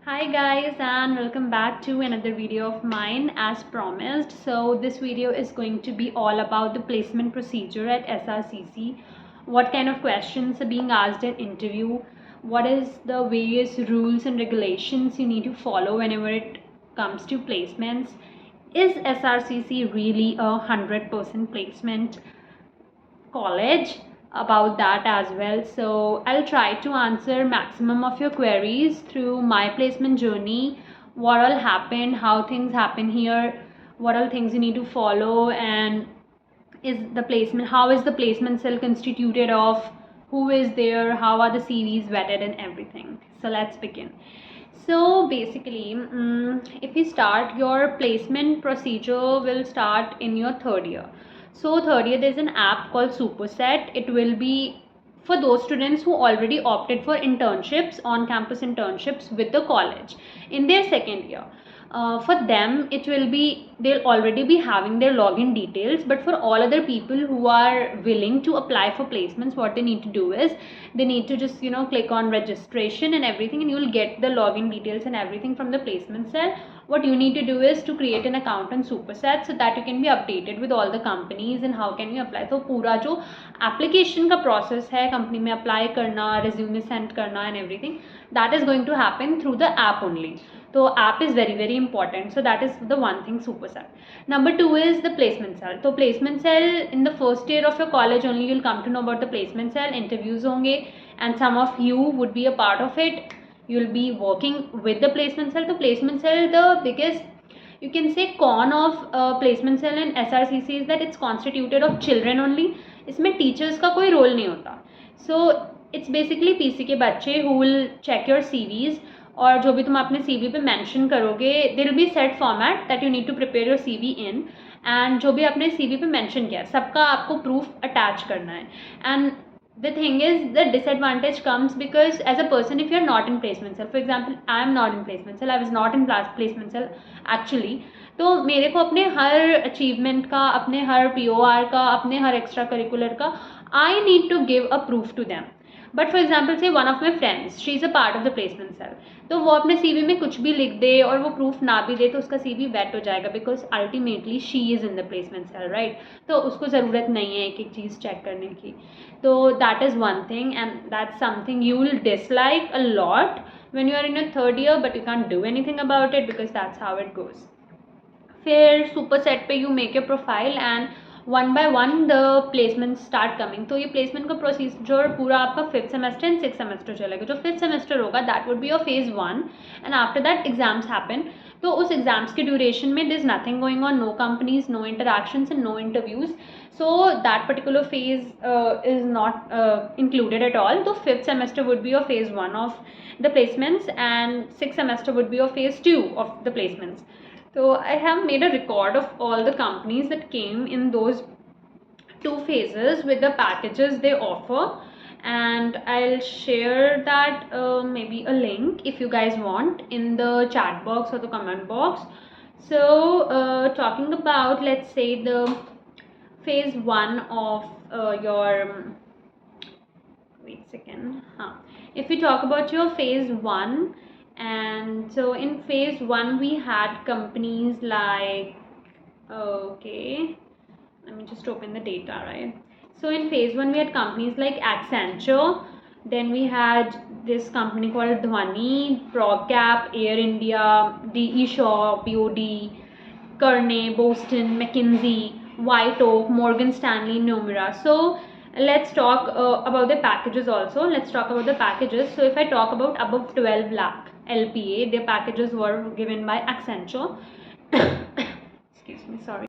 Hi guys, and welcome back to another video of mine as promised. So this video is going to be all about the placement procedure at Srcc. What kind of questions are being asked in interview, what is the various rules and regulations you need to follow whenever it comes to placements. Is Srcc really a 100% placement college? About that as well. So I'll try to answer maximum of your queries through my placement journey, what all happened, how things happen here, what all things you need to follow, and how is the placement cell constituted of, who is there, how are the CVs vetted and everything. So let's begin. So basically, if we start, your placement procedure will start in your third year. So third year, there's an app called Superset. It will be for those students who already opted for internships, on campus internships with the college in their second year. For them, they'll already be having their login details, but for all other people who are willing to apply for placements, what they need to do is they need to just click on registration and everything, and you'll get the login details and everything from the placement cell. What you need to do is to create an account on Superset so that you can be updated with all the companies and how can you apply. So पूरा जो application का process है company में apply करना, resume send करना and everything, that is going to happen through the app only. So app is very important. So that is the one thing Superset. Number two is the placement cell. So placement cell, in the first year of your college only you'll come to know about the placement cell. Interviews होंगे and some of you would be a part of it. You'll be working with the placement cell. So placement cell, the biggest, you can say, con of placement cell in Srcc is that it's constituted of children only. इसमें teachers का कोई role नहीं होता. So it's basically PC के बच्चे who will check your CVs, और जो भी तुम अपने CV पे मेंशन करोगे, there will be set format that you need to prepare your CV in, and जो भी आपने CV पे मेंशन किया सबका आपको प्रूफ अटैच करना है. And the thing is, the disadvantage comes because as a person, if you're not in placement cell, for example I am not in placement cell, I was not in placement cell actually, तो मेरे को अपने हर achievement का, अपने हर POR का, अपने हर extracurricular का, I need to give a proof to them. But for example से one of my friends, she is a part of the placement cell, तो वो अपने CV में कुछ भी लिख दे और वो प्रूफ ना भी दे तो उसका CV वेट हो जाएगा, because ultimately she is in the placement cell, right. तो उसको ज़रूरत नहीं है एक एक चीज़ चेक करने की. तो that is one thing, and that's something you will dislike a lot when you are in your third year, but you can't do anything about it because that's how it goes. फिर Superset पे you make your profile and one by one the placement start coming. तो ये placement का procedure पूरा आपका 5th semester and 6th semester चलेगा. जो 5th semester होगा that would be your phase 1, and after that exams happen. तो उस एग्जाम्स के ड्यूरेशन में this is nothing going on, no companies, no interactions and no interviews. So that particular phase is not included at all. तो 5th semester would be your phase 1 of the placements, and 6th semester would be your phase 2 of the placements. So I have made a record of all the companies that came in those 2 phases with the packages they offer, and I'll share that maybe a link if you guys want in the chat box or the comment box. So talking about, let's say, the phase 1 of your wait a second. If we talk about your phase 1, and so in phase 1 we had companies like, okay, let me just open the data, right. So in phase 1 we had companies like Accenture, then we had this company called Dhwani, ProgCap, Air India, DE Shaw, BOD, Kearney, Boston, McKinsey, White Oak, Morgan Stanley, Nomura. So let's talk about the packages also. Let's talk about the packages. So if I talk about above 12 lakh LPA, their packages were given by Accenture. Excuse me, sorry.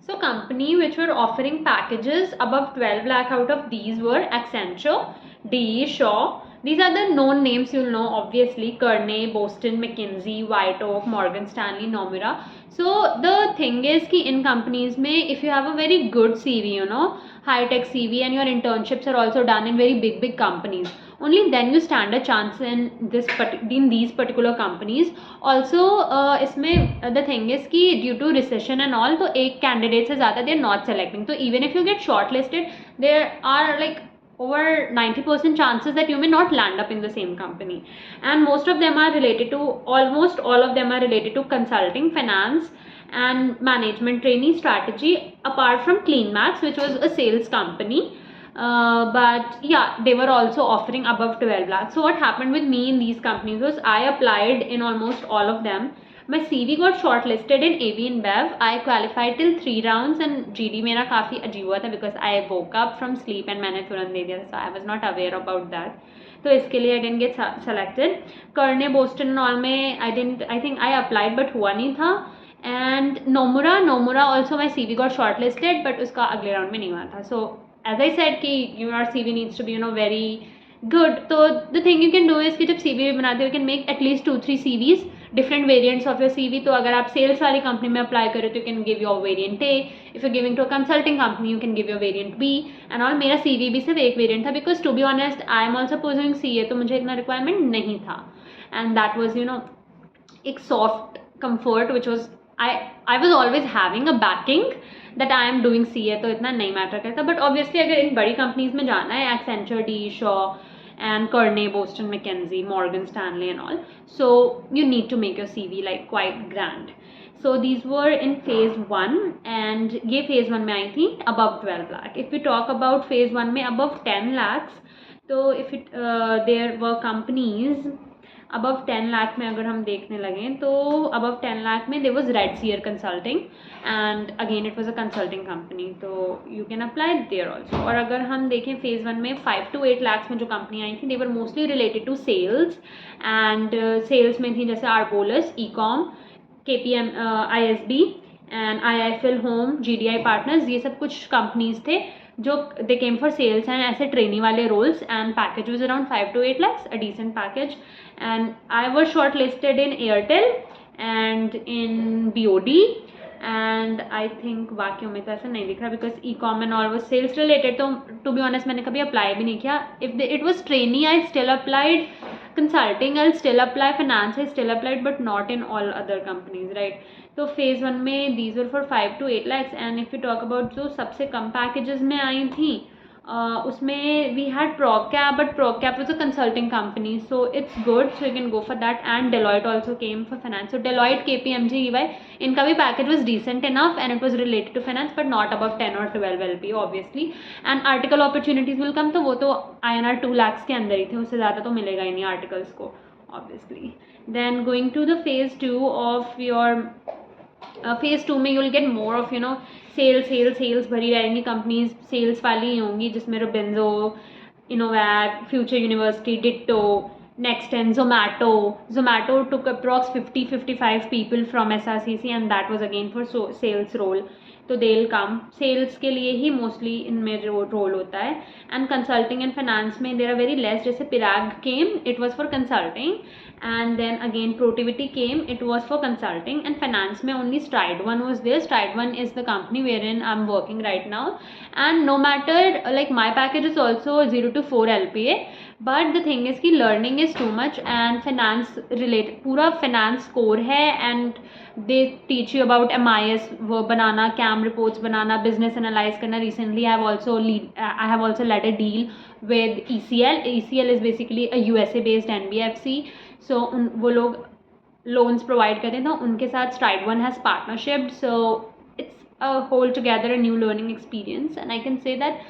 So company which were offering packages above 12 lakh, out of these were Accenture, DE Shaw. These are the known names, you'll know obviously: Kearney, Boston, McKinsey, White Oak, Morgan Stanley, Nomura. So the thing is कि in companies में, if you have a very good CV, high tech CV, and your internships are also done in very big companies, only then you stand a chance in these particular companies. Also इसमें the thing is कि due to recession and all, तो एक candidate से ज़्यादा they are not selecting. So even if you get shortlisted, there are like over 90% chances that you may not land up in the same company. And most of them are related to, almost all of them are related to consulting, finance and management trainee, strategy, apart from CleanMax, which was a sales company. But yeah, they were also offering above 12 lakhs. So what happened with me in these companies was I applied in almost all of them. My CV got shortlisted in AV and Bev. I qualified till 3 rounds and GD मेरा काफ़ी अजीब हुआ था because I woke up from sleep and मैंने तुरंत दे दिया, so I was not aware about that. तो इसके लिए I didn't get selected. करने बोस्टन और में I think I applied but हुआ नहीं था. And Nomura also my CV got shortlisted but उसका अगले राउंड में नहीं हुआ था. So as I said कि your CV needs to be very good. So the thing you can do is कि जब CV बनाते हो you can make at least 2-3 CVs, different variants of your CV. तो अगर आप sales वाली company में apply करो तो you can give your variant A. If you're giving to a consulting company you can give your variant B and all. मेरा CV भी सिर्फ एक variant था because to be honest I am also pursuing CA, तो मुझे इतना requirement नहीं था. And that was एक soft comfort which was I was always having a backing that I am doing CA, तो इतना नहीं मैटर करता. बट ऑब्वियसली अगर इन बड़ी कंपनीज में जाना है, Accenture, D Shaw and Kearney, Boston, McKinsey, Morgan Stanley and all, so you need to make your CV like quite grand. So these were in phase 1 and ये phase 1 में आई थी above 12 lakh. If we talk about phase 1 में above 10 lakhs, तो if it there were companies above 10 lakh में अगर हम देखने लगें तो above 10 lakh में there was Red Seer Consulting and again it was a consulting company, तो you can apply there also. और अगर हम देखें phase 1 में 5 to 8 lakhs में जो कंपनी आई थी they were mostly related to sales and sales में थी जैसे Arbolus, Ecom, KPM, ISB and IIFL Home, GDI Partners, ये सब कुछ कंपनीज थे जो they came for sales and ऐसे ट्रेनी वाले roles and package was around 5 to 8 lakhs, a decent package. And I was shortlisted in Airtel and in BOD and I think बाकियों में तो ऐसा नहीं दिख रहा because e-com and all was sales related. तो to be honest मैंने कभी apply भी नहीं किया. If it was trainee I still applied, consulting I'll still apply, finance I still applied but not in all other companies, right? तो phase 1 में these were for 5 to 8 lakhs and if we talk about जो सबसे कम packages में आई थी उसमें we had ProgCap, but ProgCap was a consulting company, so it's good, so you can go for that. And Deloitte also came for finance, so Deloitte, KPMG, EY, इनका भी package was decent enough and it was related to finance but not above 10 or 12 LP obviously. And article opportunities will come, तो वो तो INR 2 lakhs के अंदर ही थे, उससे ज़्यादा तो मिलेगा ही नहीं articles को obviously. Then going to the phase 2 of your phase 2 में you'll get more of sales भरी रहेंगी कंपनीज, सेल्स वाली ही होंगी जिसमें रोबिन्जो, इनोवैक, future university, ditto, Nexten, Zomato took approx 50-55 people from SRCC and that was again for sales role. तो they'll come, sales के लिए ही mostly इनमें रोल होता है. And consulting and finance में there are very less. जैसे Pirag came, it was for consulting, and then again Protivity came, it was for consulting, and finance में only Stride One was there. Stride One is the company wherein I'm working right now, and no matter like my package is also 0 to 4 LPA, but the thing is कि learning is too much and finance related पूरा finance core है and they teach you about MIS वो बनाना, CAM reports बनाना, business analyze करना. Recently I have also led a deal with ECL. ECL is basically a USA based NBFC, so वो लोग loans provide करते हैं, तो उनके साथ Stride One has partnership, so it's a whole together a new learning experience. And I can say that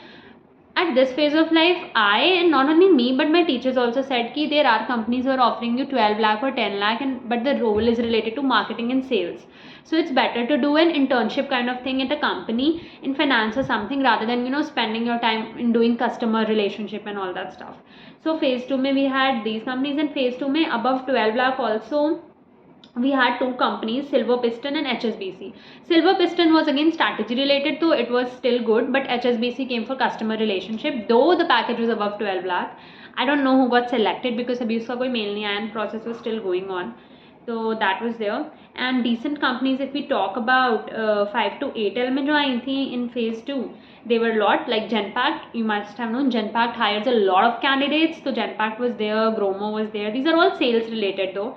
at this phase of life, I, and not only me but my teachers also said कि there are companies who are offering you 12 lakh or 10 lakh but the role is related to marketing and sales, so it's better to do an internship kind of thing at a company in finance or something rather than spending your time in doing customer relationship and all that stuff. So phase 2 mein we had these companies, and phase 2 mein above 12 lakh also we had 2 companies, Silver Piston and HSBC. Silver Piston was again strategy related, so it was still good, but HSBC came for customer relationship, though the package was above 12 lakh. I don't know who got selected because abhi uska koi mail nahi aaya and process was still going on, so that was there. And decent companies, if we talk about 5 to 8 L mein jo aayi thi in phase 2, they were a lot, like Genpact. You must have known Genpact hires a lot of candidates, so Genpact was there, Gromo was there. These are all sales related though.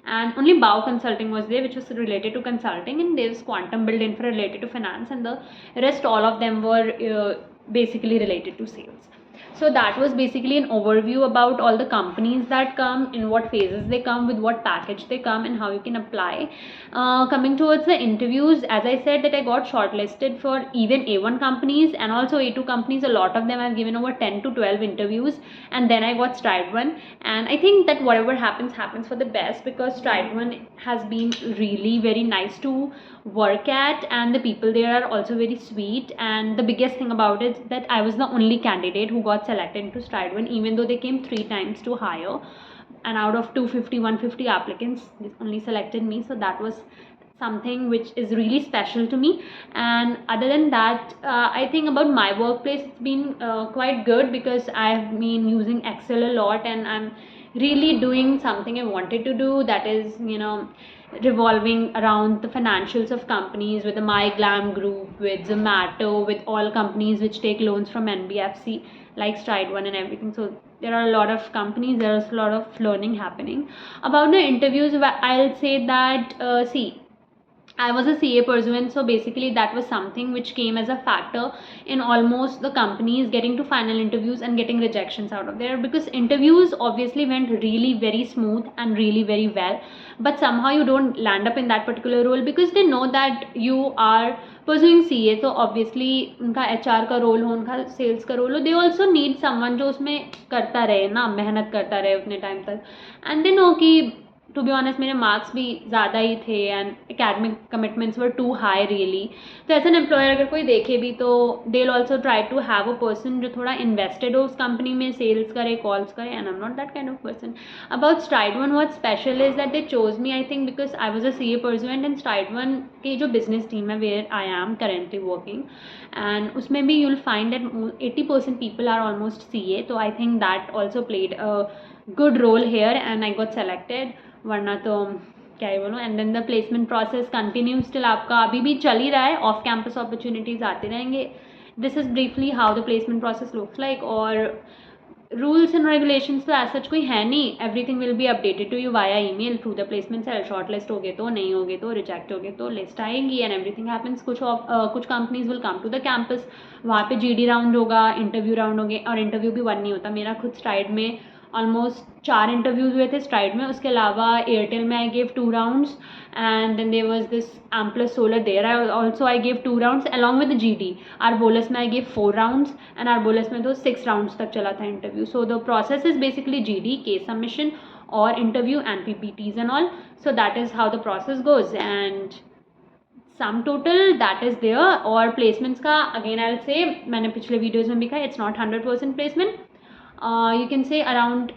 And only Bow Consulting was there, which was related to consulting, and there's Quantum Build Infra related to finance, and the rest all of them were basically related to sales. So that was basically an overview about all the companies that come, in what phases they come, with what package they come, and how you can apply. Coming towards the interviews, as I said that I got shortlisted for even A1 companies and also A2 companies. A lot of them I've given over 10 to 12 interviews, and then I got Stride One. And I think that whatever happens for the best, because Stride One has been really very nice to work at, and the people there are also very sweet. And the biggest thing about it is that I was the only candidate who got selected into Stride One, even though they came 3 times to hire, and out of 250 150 applicants they only selected me. So that was something which is really special to me. And other than that, I think about my workplace, it's been quite good, because I've been using Excel a lot, and I'm really doing something I wanted to do, that is, revolving around the financials of companies with the MyGlam group, with Zomato, with all companies which take loans from NBFC, like Stride One and everything. So there are a lot of companies, there's a lot of learning happening. About the interviews, I'll say that, see, I was a CA pursuant, so basically that was something which came as a factor in almost the companies getting to final interviews and getting rejections out of there, because interviews obviously went really very smooth and really very well, but somehow you don't land up in that particular role, because they know that you are pursuing CA. So obviously उनका HR का role हो, उनका sales का role हो, they also need someone जो उसमें करता रहे ना, मेहनत करता रहे उतने टाइम तक, and they know कि टू बी ऑनेस्ट मेरे मार्क्स भी ज़्यादा ही थे and academic commitments were too high really. तो एज एन एम्प्लॉयर अगर कोई देखे भी तो they will also try to have a person जो थोड़ा इन्वेस्टेड हो उस कंपनी में, सेल्स करे, कॉल्स करे, and I am not that kind of person. About Stride One, what special is that they chose me, I think because I was a CA pursuant, and Stride One की जो business team है where I am currently working, and उसमें भी you'll find that 80% people are almost CA. तो I think that also played a good role here and I got selected, वरना तो क्या ही बोलूँ. And then the placement process continue still, आपका अभी भी चल ही रहा है, ऑफ कैंपस अपॉर्चुनिटीज़ आते रहेंगे. This is briefly how the placement process looks like. और रूल्स एंड रेगुलेशंस तो ऐसा कुछ कोई है नहीं, everything will be updated to you via email through the placement cell. Short list हो गए तो, नहीं हो गए तो, रिजेक्ट हो गए तो लिस्ट आएंगी, एंड एवरीथिंग हैपन्स. कुछ companies will come to the campus, वहाँ पे GD राउंड होगा, इंटरव्यू राउंड होंगे, और इंटरव्यू भी 1 नहीं होता. मेरा खुद स्ट्राइड में ऑलमोस्ट 4 इंटरव्यूज हुए थे स्ट्राइड में. उसके अलावा एयरटेल में I gave 2 rounds, and then there was this Amplus solar, there I also I gave 2 rounds along with GD. आरबोलस में आई गेव 4 राउंड्स, एंड आरबोलस में तो 6 राउंड्स तक चला था interview. So the process is basically GD, case submission और interview and PPTs and all. So that is how the process goes, and some total that is there. और placements का again I will say, मैंने पिछले videos में भी कहा, it's not 100% placement. You can say around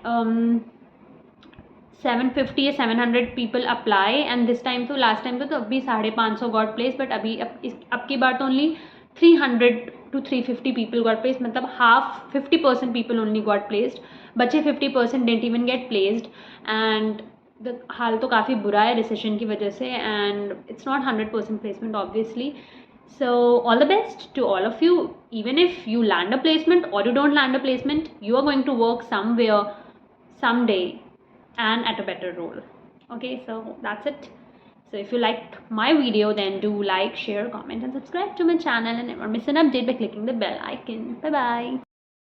750 या 700 people apply, and this time तो last time तो अभी 550 got placed, but अभी अब की बार तो only 300 to 350 people got placed. मतलब half 50% people only got placed, बचे 50% didn't even get placed. and the हाल तो काफ़ी बुरा है रिसेशन की वजह से, and it's not 100% placement obviously. So all the best to all of you. Even if you land a placement or you don't land a placement, you are going to work somewhere, someday, and at a better role. Okay, so that's it. So if you liked my video, then do like, share, comment, and subscribe to my channel, and never miss an update by clicking the bell icon. Bye bye.